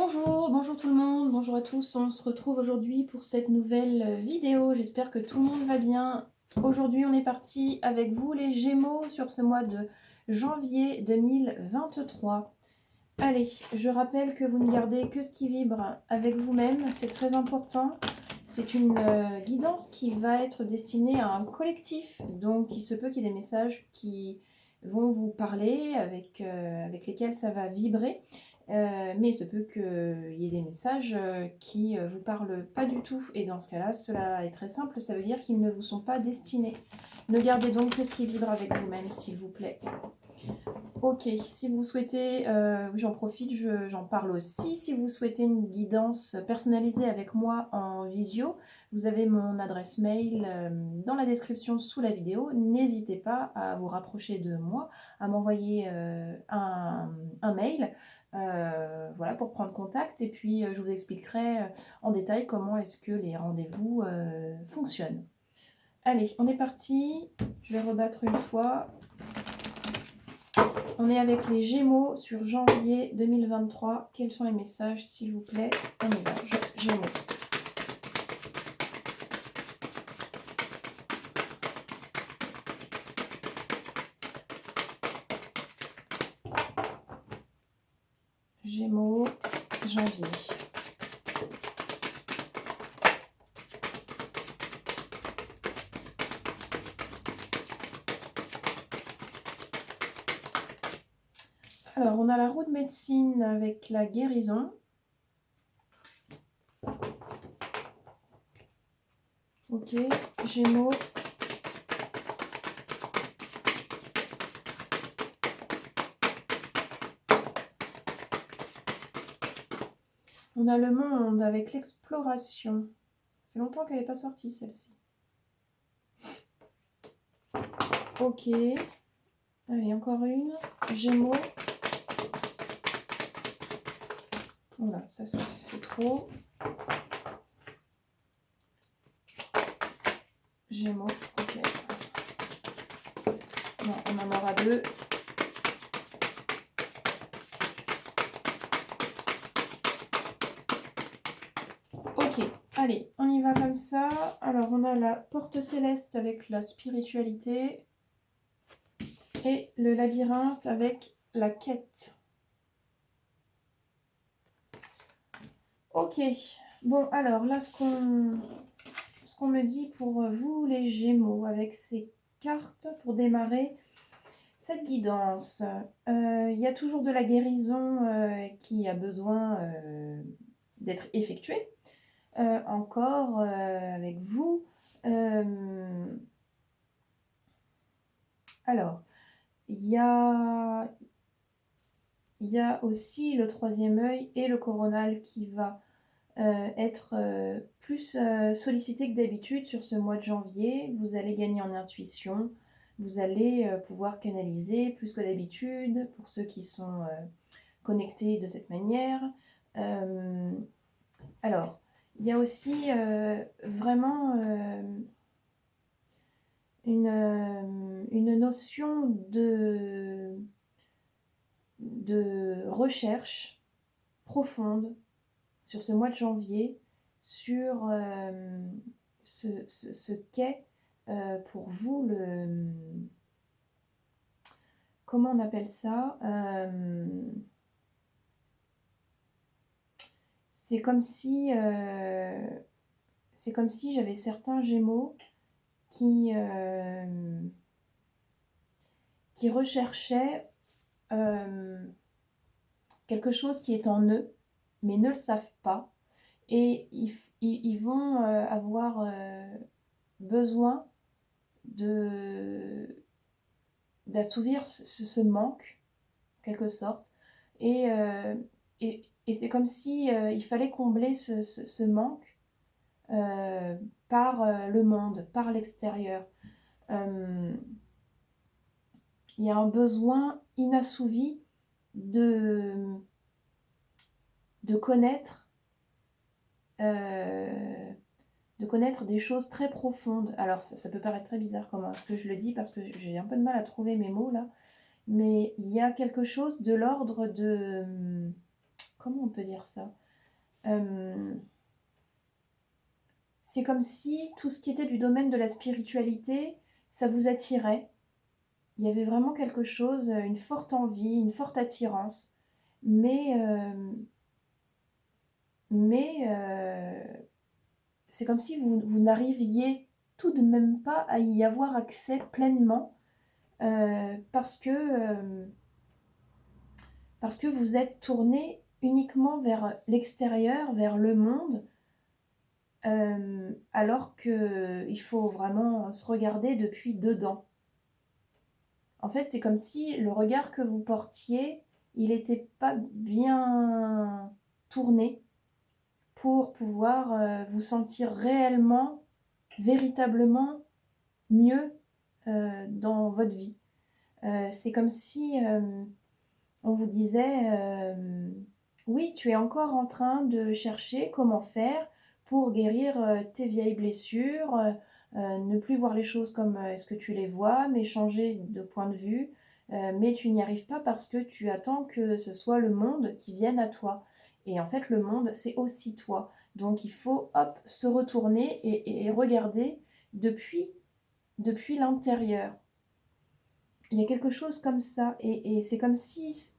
Bonjour tout le monde, bonjour à tous. On se retrouve aujourd'hui pour cette nouvelle vidéo. J'espère que tout le monde va bien. Aujourd'hui, on est parti avec vous les Gémeaux sur ce mois de janvier 2023. Allez, je rappelle que vous ne gardez que ce qui vibre avec vous-même, c'est très important. C'est une guidance qui va être destinée à un collectif, donc il se peut qu'il y ait des messages qui vont vous parler, avec lesquels ça va vibrer. Mais il se peut qu'il y ait des messages qui vous parlent pas du tout. Et dans ce cas-là, cela est très simple, ça veut dire qu'ils ne vous sont pas destinés. Ne gardez donc que ce qui vibre avec vous-même, s'il vous plaît. Ok, si vous souhaitez, j'en profite, j'en parle aussi. Si vous souhaitez une guidance personnalisée avec moi en visio, vous avez mon adresse mail dans la description sous la vidéo. N'hésitez pas à vous rapprocher de moi, à m'envoyer un mail voilà, pour prendre contact. Et puis, je vous expliquerai en détail comment est-ce que les rendez-vous fonctionnent. Allez, on est parti. Je vais rebattre une fois. On est avec les Gémeaux sur janvier 2023. Quels sont les messages, s'il vous plaît? On y va. Gémeaux. Gémeaux, janvier. Alors, on a la roue de médecine avec la guérison. Ok, Gémeaux. On a le monde avec l'exploration. Ça fait longtemps qu'elle n'est pas sortie, celle-ci. Ok. Allez, encore une. Gémeaux. Voilà, ça c'est trop. Gémeaux, ok. Non, on en aura deux. Ok, allez, on y va comme ça. Alors, on a la porte céleste avec la spiritualité et le labyrinthe avec la quête. Ok, bon, alors là, ce qu'on me dit pour vous, les Gémeaux, avec ces cartes pour démarrer cette guidance. Il y a toujours de la guérison qui a besoin d'être effectuée. Encore avec vous. Alors, il y a aussi le troisième œil et le coronal qui va être plus sollicité que d'habitude sur ce mois de janvier. Vous allez gagner en intuition, vous allez pouvoir canaliser plus que d'habitude pour ceux qui sont connectés de cette manière. Alors, il y a aussi vraiment une notion de recherche profonde sur ce mois de janvier, sur ce qu'est pour vous le... Comment on appelle ça c'est comme si j'avais certains Gémeaux qui recherchaient quelque chose qui est en eux, mais ne le savent pas. Et ils vont avoir besoin d'assouvir ce manque, en quelque sorte. Et c'est comme si il fallait combler ce manque par le monde, par l'extérieur. Il y a un besoin inassouvi de connaître des choses très profondes. Alors ça peut paraître très bizarre comment est-ce que je le dis, parce que j'ai un peu de mal à trouver mes mots là, mais il y a quelque chose de l'ordre de... comment on peut dire ça? C'est comme si tout ce qui était du domaine de la spiritualité, ça vous attirait. Il y avait vraiment quelque chose, une forte envie, une forte attirance. Mais, c'est comme si vous n'arriviez tout de même pas à y avoir accès pleinement, parce que vous êtes tourné uniquement vers l'extérieur, vers le monde, alors qu'il faut vraiment se regarder depuis dedans. En fait, c'est comme si le regard que vous portiez, il n'était pas bien tourné pour pouvoir vous sentir réellement, véritablement mieux dans votre vie. C'est comme si on vous disait oui, tu es encore en train de chercher comment faire pour guérir tes vieilles blessures, ne plus voir les choses comme est-ce que tu les vois, mais changer de point de vue. Mais tu n'y arrives pas parce que tu attends que ce soit le monde qui vienne à toi. Et en fait, le monde, c'est aussi toi. Donc il faut, hop, se retourner et regarder depuis l'intérieur. Il y a quelque chose comme ça. Et c'est comme si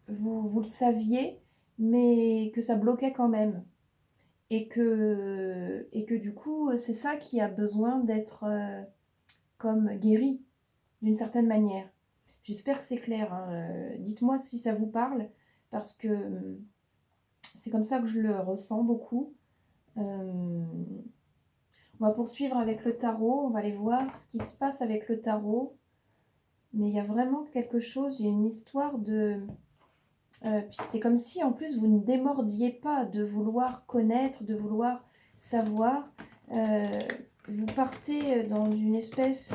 vous le saviez, mais que ça bloquait quand même. Et que du coup, c'est ça qui a besoin d'être comme guéri, d'une certaine manière. J'espère que c'est clair, hein. Dites-moi si ça vous parle, parce que c'est comme ça que je le ressens beaucoup. On va poursuivre avec le tarot, on va aller voir ce qui se passe avec le tarot. Mais il y a vraiment quelque chose, il y a une histoire de... puis c'est comme si en plus vous ne démordiez pas de vouloir connaître, de vouloir savoir. Vous partez dans une espèce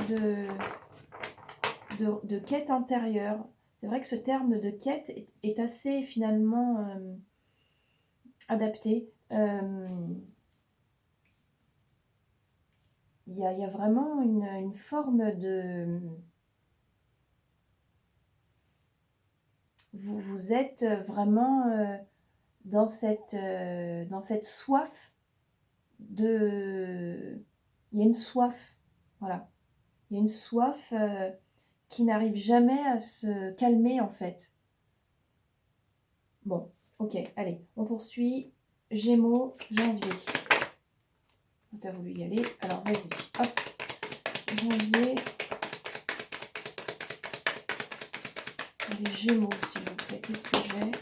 de quête intérieure. C'est vrai que ce terme de quête est assez finalement adapté. Il y a vraiment une forme de... Vous êtes vraiment dans cette soif de... Il y a une soif, voilà. Il y a une soif qui n'arrive jamais à se calmer en fait. Bon, ok, allez, on poursuit. Gémeaux, janvier. Tu as voulu y aller, alors vas-y, hop. Janvier. Les Gémeaux, s'il vous plaît, qu'est-ce que j'ai?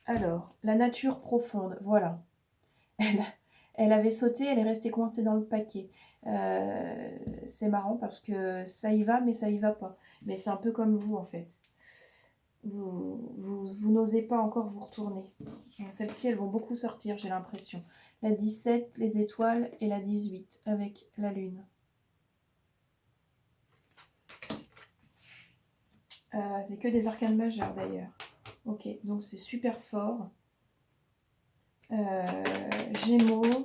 Alors, la nature profonde, voilà. Elle avait sauté, elle est restée coincée dans le paquet. C'est marrant parce que ça y va, mais ça y va pas. Mais c'est un peu comme vous, en fait. Vous n'osez pas encore vous retourner. Celles-ci, elles vont beaucoup sortir, j'ai l'impression. La 17, les étoiles, et la 18, avec la lune. C'est que des arcanes majeures, d'ailleurs. Ok, donc c'est super fort. Gémeaux.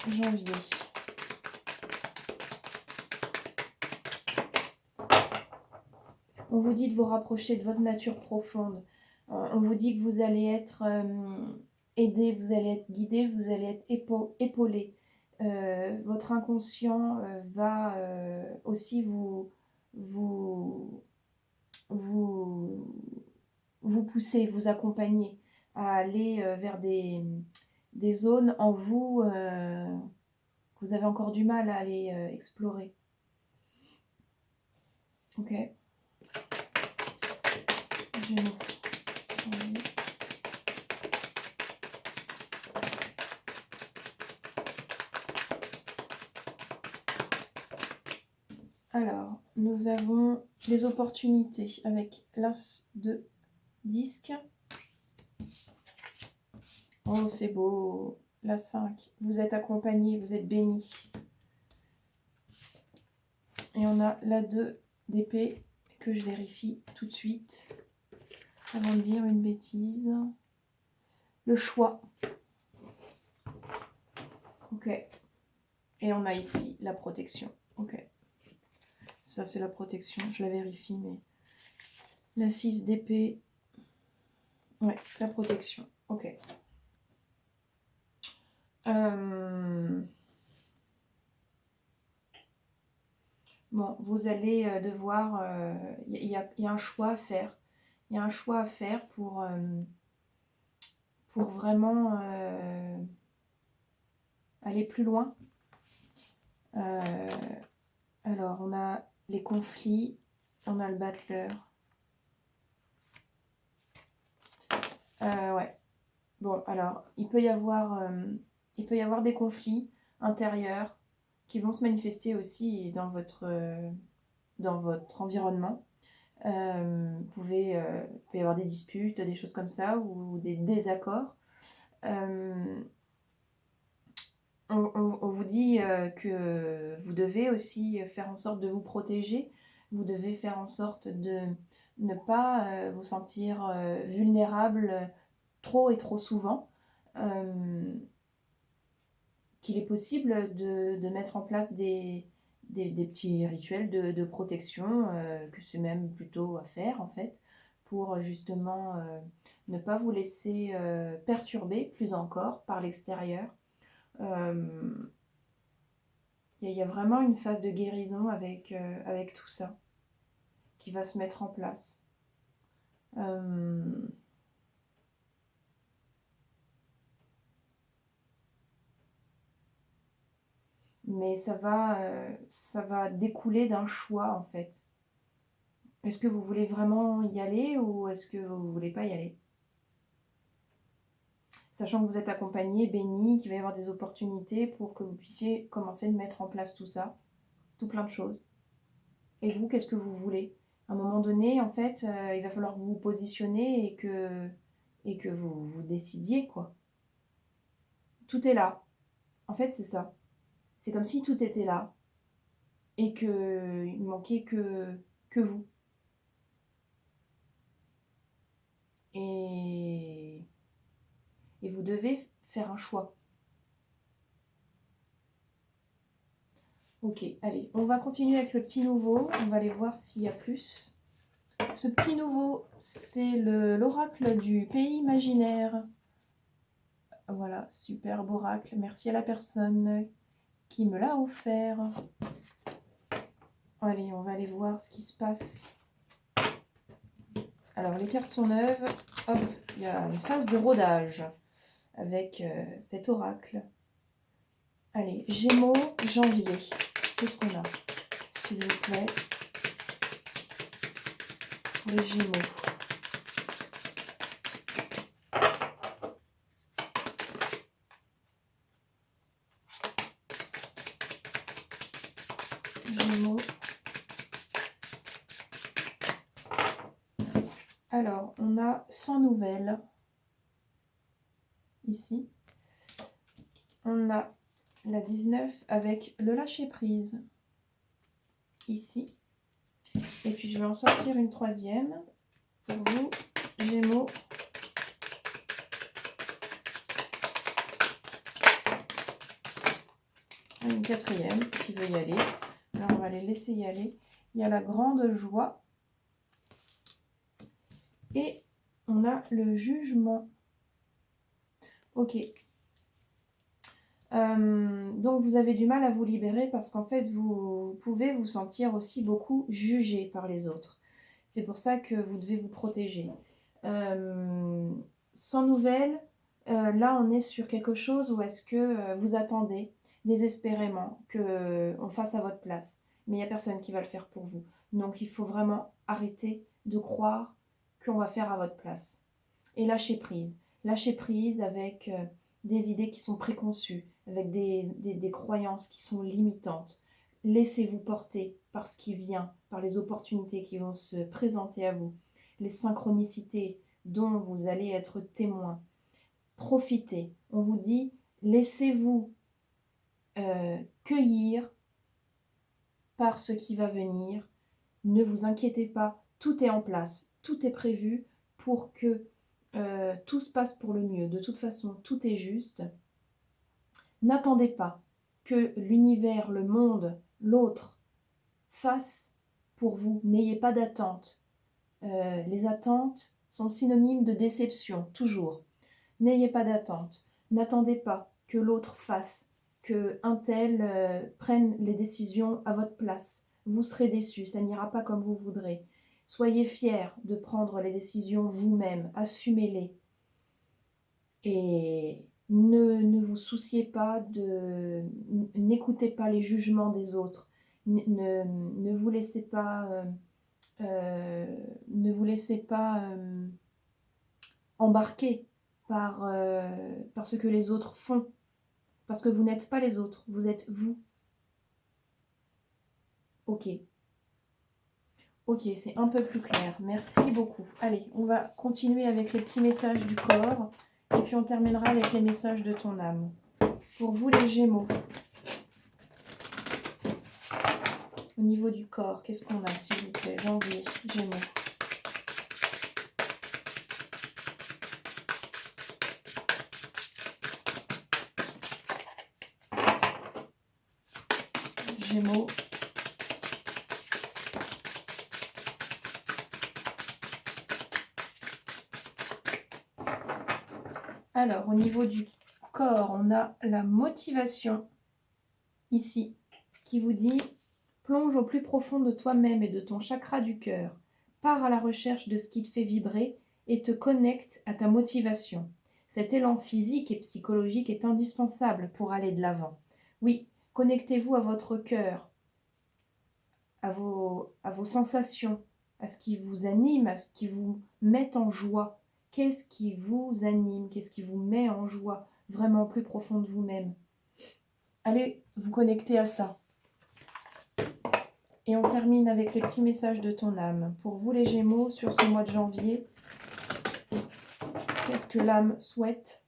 Janvier. On vous dit de vous rapprocher de votre nature profonde. On vous dit que vous allez être aidé, vous allez être guidé, vous allez être épaulé. Votre inconscient va aussi vous pousser, vous accompagner à aller vers des zones en vous que vous avez encore du mal à aller explorer. Ok. Gémeaux. Alors, nous avons les opportunités avec l'As de disque. Oh, c'est beau. La 5. Vous êtes accompagné, vous êtes béni. Et on a la 2 d'épée que je vérifie tout de suite avant de dire une bêtise. Le choix. Ok. Et on a ici la protection. Ok. Ça, c'est la protection. Je la vérifie, mais... La 6 d'épée. Ouais, la protection. Ok. Bon, vous allez devoir... Il y a un choix à faire. Il y a un choix à faire pour vraiment aller plus loin. Alors, on a les conflits, on a le battleur. Ouais. Bon, alors, il peut y avoir des conflits intérieurs qui vont se manifester aussi dans votre environnement. Il peut y avoir des disputes, des choses comme ça, ou des désaccords. On vous dit que vous devez aussi faire en sorte de vous protéger. Vous devez faire en sorte de ne pas vous sentir vulnérable trop et trop souvent. Qu'il est possible de mettre en place des petits rituels de protection, que c'est même plutôt à faire en fait, pour justement ne pas vous laisser perturber plus encore par l'extérieur. Il y a vraiment une phase de guérison avec tout ça qui va se mettre en place. Mais ça va découler d'un choix en fait. Est-ce que vous voulez vraiment y aller ou est-ce que vous ne voulez pas y aller? Sachant que vous êtes accompagné, béni, qu'il va y avoir des opportunités pour que vous puissiez commencer à mettre en place tout ça, tout plein de choses. Et vous, qu'est-ce que vous voulez? À un moment donné, en fait, il va falloir que vous vous positionnez et que vous décidiez, quoi. Tout est là. En fait, c'est ça. C'est comme si tout était là et qu'il ne manquait que vous. Et vous devez faire un choix. Ok, allez, on va continuer avec le petit nouveau. On va aller voir s'il y a plus. Ce petit nouveau, c'est l'oracle du pays imaginaire. Voilà, superbe oracle. Merci à la personne qui me l'a offert. Allez, on va aller voir ce qui se passe. Alors, les cartes sont neuves. Hop, il y a une phase de rodage avec cet oracle. Allez, Gémeaux, janvier. Qu'est-ce qu'on a, s'il vous plaît, pour les Gémeaux? Gémeaux. Alors, on a 100 nouvelles. Ici. On a la 19 avec le lâcher-prise. Ici. Et puis, je vais en sortir une troisième pour vous, Gémeaux. Une quatrième qui veut y aller. Alors, on va les laisser y aller. Il y a la grande joie. Et on a le jugement. Ok. Donc, vous avez du mal à vous libérer parce qu'en fait, vous pouvez vous sentir aussi beaucoup jugé par les autres. C'est pour ça que vous devez vous protéger. Sans nouvelles, là, on est sur quelque chose où est-ce que vous attendez désespérément qu'on fasse à votre place. Mais il n'y a personne qui va le faire pour vous. Donc, il faut vraiment arrêter de croire qu'on va faire à votre place. Et lâcher prise. Lâcher prise avec des idées qui sont préconçues, avec des croyances qui sont limitantes. Laissez-vous porter par ce qui vient, par les opportunités qui vont se présenter à vous, les synchronicités dont vous allez être témoin. Profitez. On vous dit, laissez-vous cueillir par ce qui va venir. Ne vous inquiétez pas, tout est en place, tout est prévu pour que tout se passe pour le mieux. De toute façon, tout est juste. N'attendez pas que l'univers, le monde, l'autre fasse pour vous. N'ayez pas d'attente. Les attentes sont synonymes de déception, toujours. N'ayez pas d'attente. N'attendez pas que l'autre fasse, qu'un tel prenne les décisions à votre place. Vous serez déçus, ça n'ira pas comme vous voudrez. Soyez fiers de prendre les décisions vous-même, assumez-les. Et ne vous souciez pas n'écoutez pas les jugements des autres. Ne vous laissez pas, embarquer par ce que les autres font. Parce que vous n'êtes pas les autres, vous êtes vous. Ok. Ok, c'est un peu plus clair. Merci beaucoup. Allez, on va continuer avec les petits messages du corps. Et puis on terminera avec les messages de ton âme. Pour vous les Gémeaux. Au niveau du corps, qu'est-ce qu'on a s'il vous plaît? Janvier, Gémeaux. Gémeaux. Alors, au niveau du corps, on a la motivation, ici, qui vous dit « Plonge au plus profond de toi-même et de ton chakra du cœur. Pars à la recherche de ce qui te fait vibrer et te connecte à ta motivation. Cet élan physique et psychologique est indispensable pour aller de l'avant. Oui, connectez-vous à votre cœur, à vos sensations, à ce qui vous anime, à ce qui vous met en joie. Qu'est-ce qui vous anime? Qu'est-ce qui vous met en joie? Vraiment plus profond de vous-même. Allez vous connecter à ça. Et on termine avec les petits messages de ton âme. Pour vous les Gémeaux, sur ce mois de janvier, qu'est-ce que l'âme souhaite?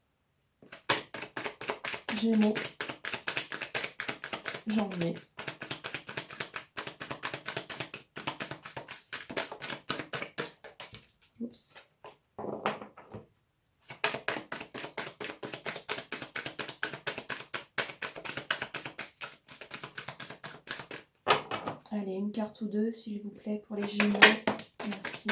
Gémeaux, janvier. Oups. Allez, une carte ou deux, s'il vous plaît, pour les Gémeaux. Merci.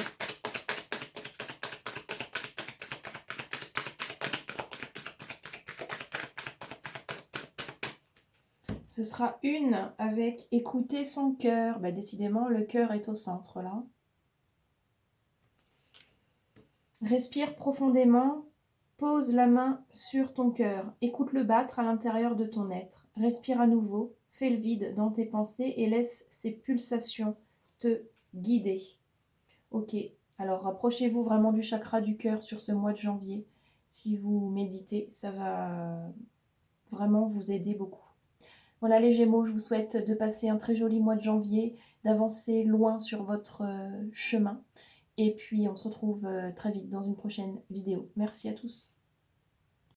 Ce sera une avec écouter son cœur. Bah, décidément, le cœur est au centre, là. Respire profondément. Pose la main sur ton cœur. Écoute-le battre à l'intérieur de ton être. Respire à nouveau. Fais le vide dans tes pensées et laisse ces pulsations te guider. Ok, alors rapprochez-vous vraiment du chakra du cœur sur ce mois de janvier. Si vous méditez, ça va vraiment vous aider beaucoup. Voilà les Gémeaux, je vous souhaite de passer un très joli mois de janvier, d'avancer loin sur votre chemin. Et puis on se retrouve très vite dans une prochaine vidéo. Merci à tous.